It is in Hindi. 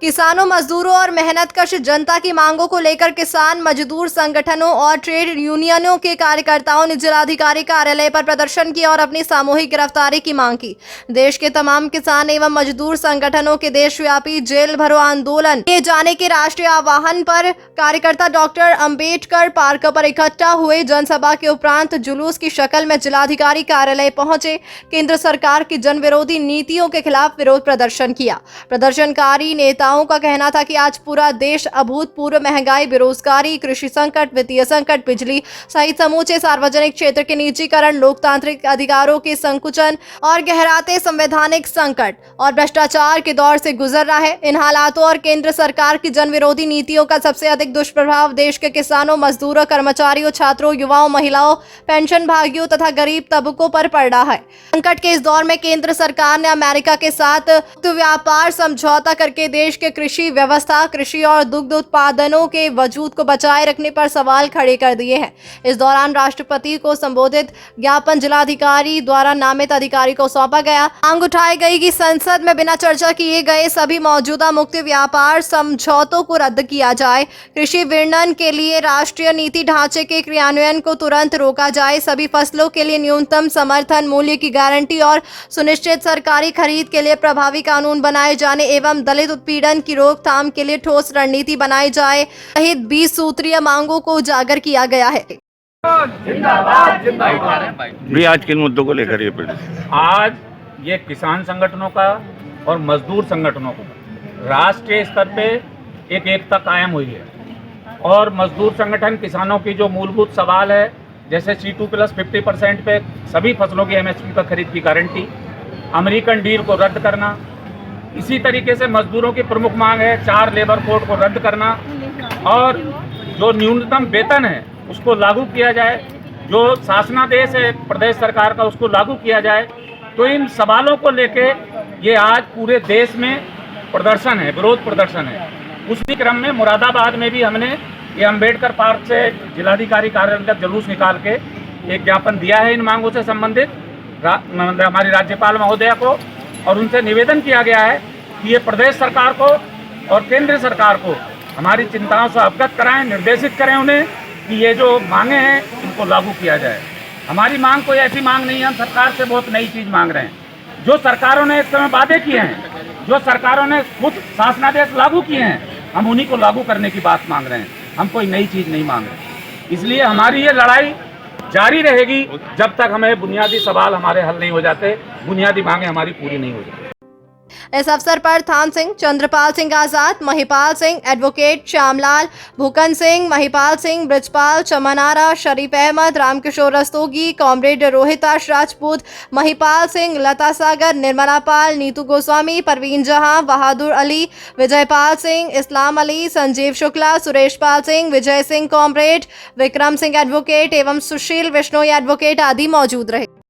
किसानों, मजदूरों और मेहनतकश जनता की मांगों को लेकर किसान मजदूर संगठनों और ट्रेड यूनियनों के कार्यकर्ताओं ने जिलाधिकारी कार्यालय पर प्रदर्शन किया और अपनी सामूहिक गिरफ्तारी की मांग की। देश के तमाम किसान एवं मजदूर संगठनों के देशव्यापी जेल भरो आंदोलन किए जाने के राष्ट्रीय आह्वान पर कार्यकर्ता डॉक्टर अंबेडकर पार्क पर इकट्ठा हुए। जनसभा के उपरांत जुलूस की शक्ल में जिलाधिकारी कार्यालय पहुंचे। केंद्र सरकार की जन विरोधी नीतियों के खिलाफ विरोध प्रदर्शन किया। प्रदर्शनकारी नेताओं का कहना था कि आज पूरा देश अभूतपूर्व महंगाई, बेरोजगारी, कृषि संकट, वित्तीय संकट, बिजली सहित समूचे सार्वजनिक क्षेत्र के निजीकरण, लोकतांत्रिक अधिकारों के संकुचन और गहराते संवैधानिक संकट और भ्रष्टाचार के दौर से गुजर रहा है। इन हालातों और केंद्र सरकार की जन विरोधी नीतियों का सबसे अधिक दुष्प्रभाव देश के किसानों, मजदूरों, कर्मचारियों, छात्रों, युवाओं, महिलाओं, पेंशन भागियों तथा गरीब तबकों पर पड़ रहा है। संकट के इस दौर में केंद्र सरकार ने अमेरिका के साथ व्यापार समझौता करके देश के कृषि व्यवस्था, कृषि और दुग्ध उत्पादनों के वजूद को बचाए रखने पर सवाल खड़े कर दिए हैं। इस दौरान राष्ट्रपति को संबोधित ज्ञापन जिलाधिकारी द्वारा नामित अधिकारी को सौंपा गया। मांग उठाई गई कि संसद में बिना चर्चा किए गए सभी मौजूदा मुक्त व्यापार समझौतों को रद्द किया जाए। कृषि विपणन के लिए राष्ट्रीय नीति ढांचे के क्रियान्वयन को तुरंत रोका जाए। सभी फसलों के लिए न्यूनतम समर्थन मूल्य की गारंटी और सुनिश्चित सरकारी खरीद के लिए प्रभावी कानून बनाए जाने एवं दलित उत्पीड़न की रोकथाम के लिए ठोस रणनीति बनाई जाए सहित 20 सूत्रीय मांगों को उजागर किया गया है। जिंदाबाद जिंदाबाद। भी आज किन मुद्दों को लेकर ये प्रदर्शन? आज ये किसान संगठनों का और मजदूर संगठनों को राष्ट्रीय स्तर पे एक एकता कायम हुई है और मजदूर संगठन किसानों की जो मूलभूत सवाल है, जैसे C2+50% पे सभी फसलों की MSP पर खरीद की गारंटी, अमेरिकन डील को रद्द करना। इसी तरीके से मजदूरों की प्रमुख मांग है 4 लेबर कोड को रद्द करना और जो न्यूनतम वेतन है उसको लागू किया जाए, जो शासनादेश है प्रदेश सरकार का उसको लागू किया जाए। तो इन सवालों को लेके ये आज पूरे देश में प्रदर्शन है, विरोध प्रदर्शन है। उसी क्रम में मुरादाबाद में भी हमने ये अंबेडकर पार्क से जिलाधिकारी कार्यालय तक जुलूस निकाल के एक ज्ञापन दिया है इन मांगों से संबंधित हमारी राज्यपाल महोदया को, और उनसे निवेदन किया गया है कि ये प्रदेश सरकार को और केंद्र सरकार को हमारी चिंताओं से अवगत कराएं, निर्देशित करें उन्हें कि ये जो मांगे हैं इनको लागू किया जाए। हमारी मांग कोई ऐसी मांग नहीं है, हम सरकार से बहुत नई चीज़ मांग रहे हैं। जो सरकारों ने इस समय वादे किए हैं, जो सरकारों ने खुद शासनादेश लागू किए हैं, हम उन्हीं को लागू करने की बात मांग रहे हैं। हम कोई नई चीज़ नहीं मांग रहे। इसलिए हमारी ये लड़ाई जारी रहेगी जब तक हमें बुनियादी सवाल हमारे हल नहीं हो जाते, बुनियादी मांगे हमारी पूरी नहीं हो जाती। इस अवसर पर थान सिंह, चंद्रपाल सिंह आजाद, महिपाल सिंह, एडवोकेट श्यामलाल, भूकन सिंह, महिपाल सिंह, ब्रजपाल, चमनारा, शरीफ अहमद, रामकिशोर रस्तोगी, कॉमरेड रोहिताश राजपूत, महिपाल सिंह, लता सागर, निर्मला पाल, नीतू गोस्वामी, परवीन जहां, बहादुर अली, विजयपाल सिंह, इस्लाम अली, संजीव शुक्ला, सुरेश पाल सिंह, विजय सिंह कॉमरेड, विक्रम सिंह एडवोकेट एवं सुशील विश्नोई एडवोकेट आदि मौजूद रहे।